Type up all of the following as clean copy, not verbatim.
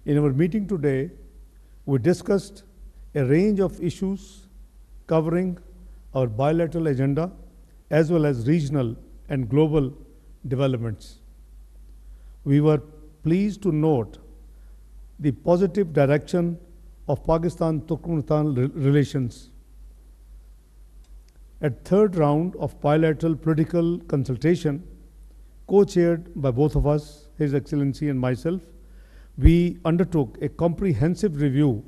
In our meeting today, we discussed a range of issues covering our bilateral agenda as well as regional and global developments. We were pleased to note the positive direction of Pakistan-Turkmenistan relations. At third round of bilateral political consultation, co-chaired by both of us, His Excellency and myself, we undertook a comprehensive review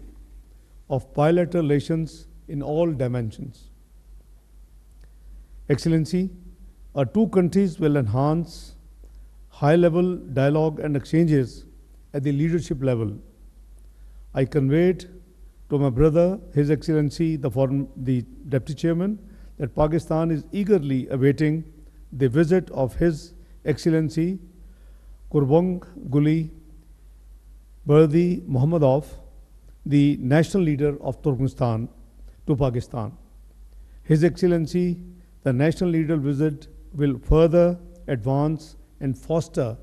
of bilateral relations in all dimensions. Excellency, our two countries will enhance high-level dialogue and exchanges at the leadership level. I conveyed to my brother, His Excellency, the Deputy Chairman, that Pakistan is eagerly awaiting the visit of His Excellency Kurbang Guli Berdi Muhammadov, the national leader of Turkmenistan, to Pakistan. His Excellency, the national leader visit will further advance and foster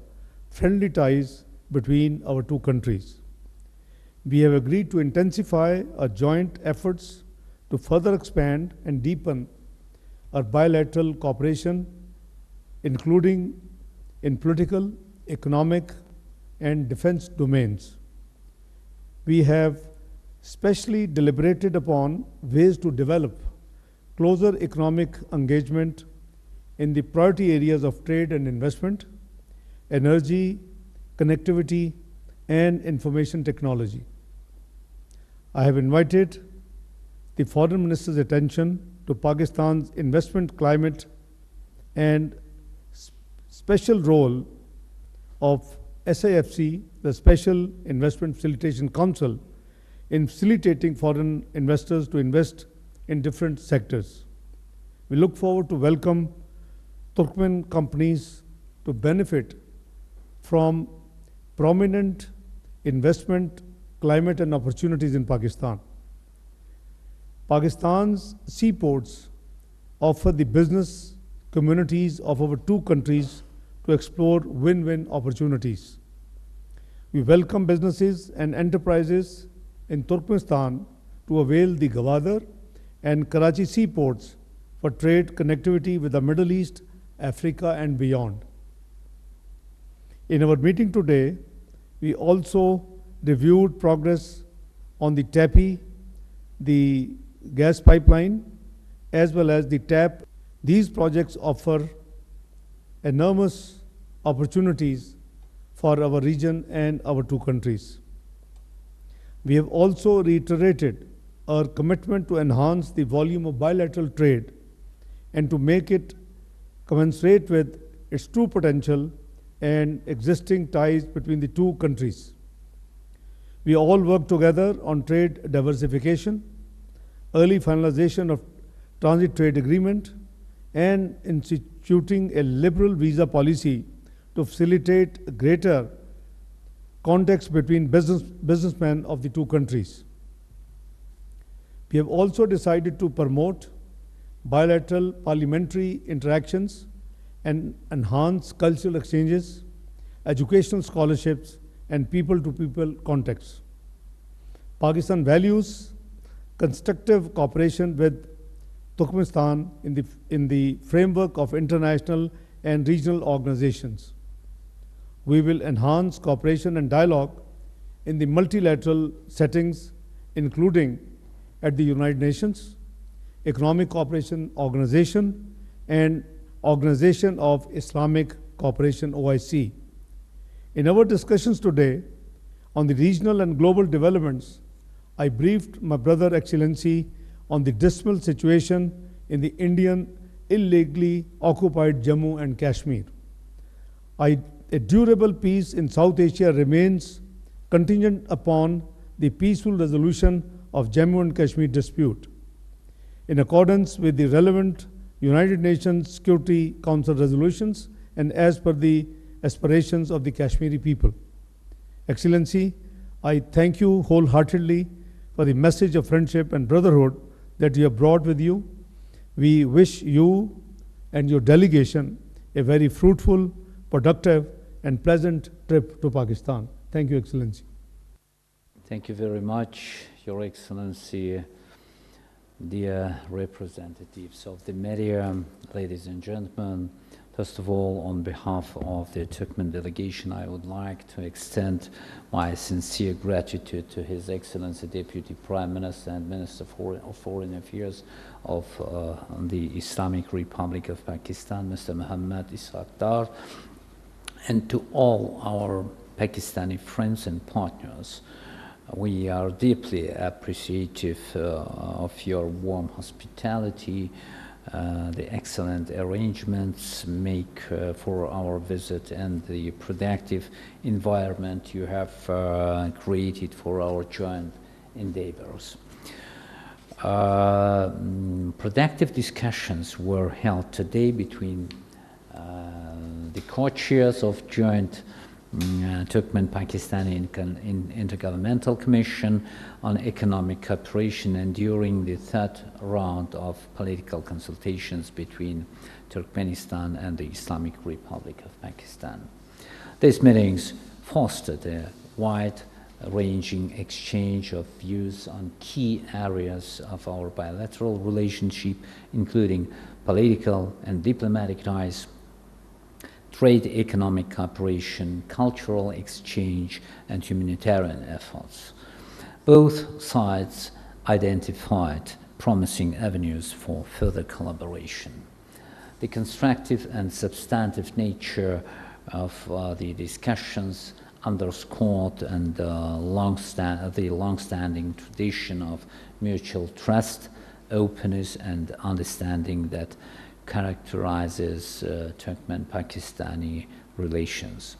friendly ties between our two countries. We have agreed to intensify our joint efforts to further expand and deepen our bilateral cooperation, including in political, economic, and defense domains. We have specially deliberated upon ways to develop closer economic engagement in the priority areas of trade and investment, energy, connectivity, and information technology. I have invited the Foreign Minister's attention to Pakistan's investment climate and special role of SIFC, the Special Investment Facilitation Council, in facilitating foreign investors to invest in different sectors. We look forward to welcome Turkmen companies to benefit from prominent investment climate and opportunities in Pakistan. Pakistan's seaports offer the business communities of our two countries to explore win-win opportunities. We welcome businesses and enterprises in Turkmenistan to avail the Gwadar and Karachi seaports for trade connectivity with the Middle East, Africa, and beyond. In our meeting today, we also reviewed progress on the TAPI, the gas pipeline, as well as the TAP. These projects offer enormous opportunities for our region and our two countries. We have also reiterated our commitment to enhance the volume of bilateral trade and to make it commensurate with its true potential and existing ties between the two countries. We all work together on trade diversification, early finalization of transit trade agreement, and instituting a liberal visa policy to facilitate greater contacts between businessmen of the two countries. We have also decided to promote bilateral parliamentary interactions and enhance cultural exchanges, educational scholarships, and people-to-people contacts. Pakistan values constructive cooperation with Turkmenistan in the framework of international and regional organizations. We will enhance cooperation and dialogue in the multilateral settings, including at the United Nations, Economic Cooperation Organization, and Organization of Islamic Cooperation, OIC. In our discussions today on the regional and global developments, I briefed my brother Excellency on the dismal situation in the Indian illegally occupied Jammu and Kashmir. A durable peace in South Asia remains contingent upon the peaceful resolution of Jammu and Kashmir dispute, in accordance with the relevant United Nations Security Council resolutions and as per the aspirations of the Kashmiri people. Excellency, I thank you wholeheartedly for the message of friendship and brotherhood that you have brought with you. We wish you and your delegation a very fruitful, productive, and pleasant trip to Pakistan. Thank you, Excellency. Thank you very much, Your Excellency, dear representatives of the media, ladies and gentlemen. First of all, on behalf of the Turkmen delegation, I would like to extend my sincere gratitude to His Excellency Deputy Prime Minister and Minister of Foreign Affairs of the Islamic Republic of Pakistan, Mr. Muhammad Ishaq Dar, and to all our Pakistani friends and partners. We are deeply appreciative of your warm hospitality, the excellent arrangements make for our visit, and the productive environment you have created for our joint endeavors. Productive discussions were held today between the co-chairs of joint Turkmen-Pakistani Intergovernmental Commission on Economic Cooperation, and during the third round of political consultations between Turkmenistan and the Islamic Republic of Pakistan. These meetings fostered a wide-ranging exchange of views on key areas of our bilateral relationship, including political and diplomatic ties, trade, economic cooperation, cultural exchange, and humanitarian efforts. Both sides identified promising avenues for further collaboration. The constructive and substantive nature of the discussions underscored and the long-standing tradition of mutual trust, openness, and understanding that characterizes Turkmen-Pakistani relations.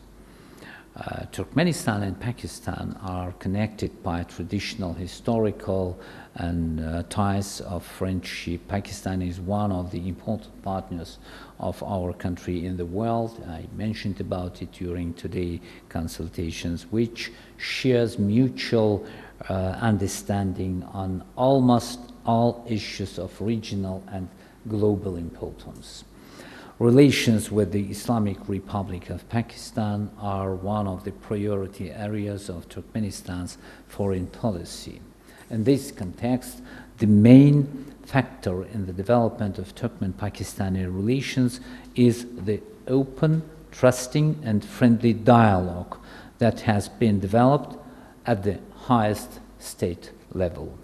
Turkmenistan and Pakistan are connected by traditional, historical, and ties of friendship. Pakistan is one of the important partners of our country in the world. I mentioned about it during today's consultations, which shares mutual understanding on almost all issues of regional and global importance. Relations with the Islamic Republic of Pakistan are one of the priority areas of Turkmenistan's foreign policy. In this context, the main factor in the development of Turkmen-Pakistani relations is the open, trusting, and friendly dialogue that has been developed at the highest state level.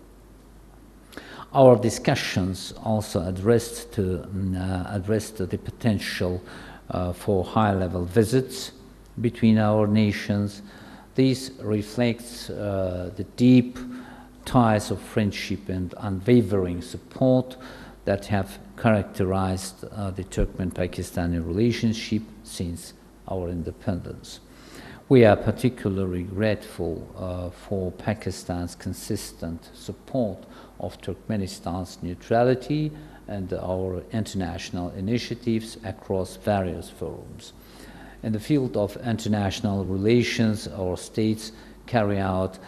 Our discussions also addressed the potential for high-level visits between our nations. This reflects the deep ties of friendship and unwavering support that have characterized the Turkmen-Pakistani relationship since our independence. We are particularly grateful for Pakistan's consistent support of Turkmenistan's neutrality and our international initiatives across various forums. In the field of international relations, our states carry out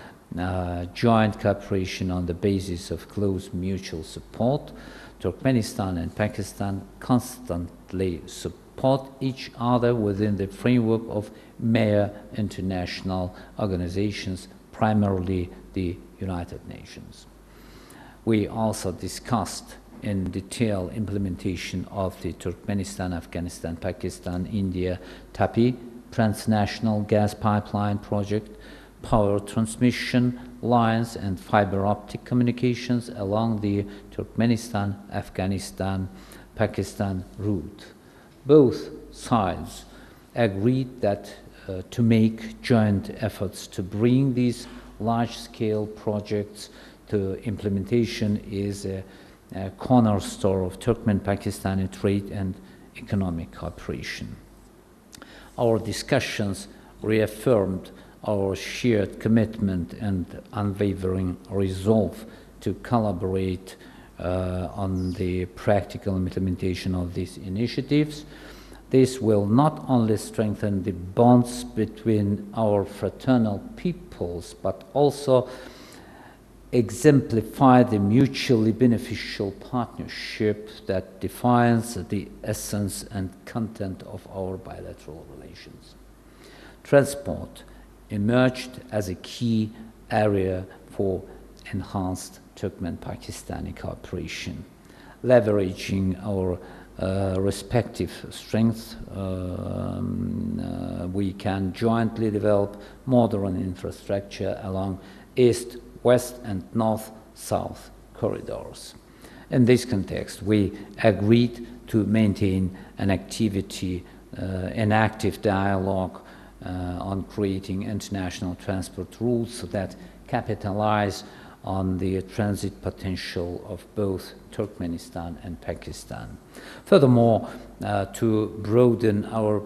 joint cooperation on the basis of close mutual support. Turkmenistan and Pakistan constantly support each other within the framework of major international organizations, primarily the United Nations. We also discussed in detail implementation of the Turkmenistan, Afghanistan, Pakistan, India, TAPI, transnational gas pipeline project, power transmission lines, and fiber optic communications along the Turkmenistan, Afghanistan, Pakistan route. Both sides agreed that to make joint efforts to bring these large-scale projects to implementation is a cornerstone of Turkmen-Pakistani trade and economic cooperation. Our discussions reaffirmed our shared commitment and unwavering resolve to collaborate on the practical implementation of these initiatives. This will not only strengthen the bonds between our fraternal peoples, but also exemplify the mutually beneficial partnership that defines the essence and content of our bilateral relations. Transport emerged as a key area for enhanced Turkmen-Pakistani cooperation. Leveraging our respective strengths, we can jointly develop modern infrastructure along east, west and north-south corridors. In this context, we agreed to maintain an active dialogue on creating international transport routes that capitalize on the transit potential of both Turkmenistan and Pakistan. Furthermore, to broaden our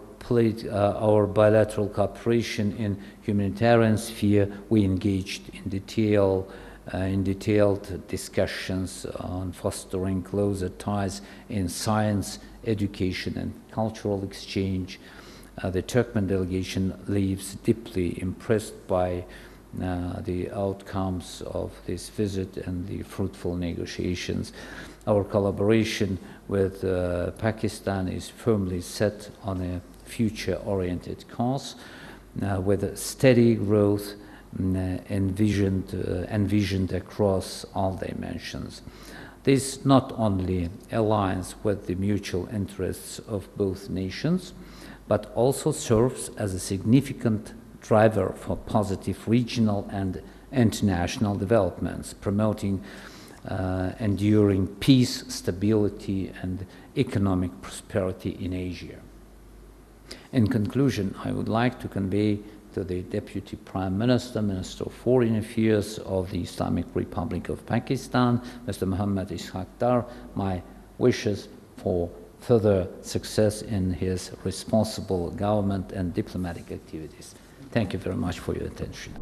bilateral cooperation in humanitarian sphere, we engaged in detailed discussions on fostering closer ties in science, education and cultural exchange. The Turkmen delegation leaves deeply impressed by the outcomes of this visit and the fruitful negotiations. Our collaboration with Pakistan is firmly set on a future-oriented course with steady growth envisioned across all dimensions. This not only aligns with the mutual interests of both nations, but also serves as a significant driver for positive regional and international developments, promoting enduring peace, stability, and economic prosperity in Asia. In conclusion, I would like to convey to the Deputy Prime Minister, Minister of Foreign Affairs of the Islamic Republic of Pakistan, Mr. Muhammad Ishaq Dar, my wishes for further success in his responsible government and diplomatic activities. Thank you very much for your attention.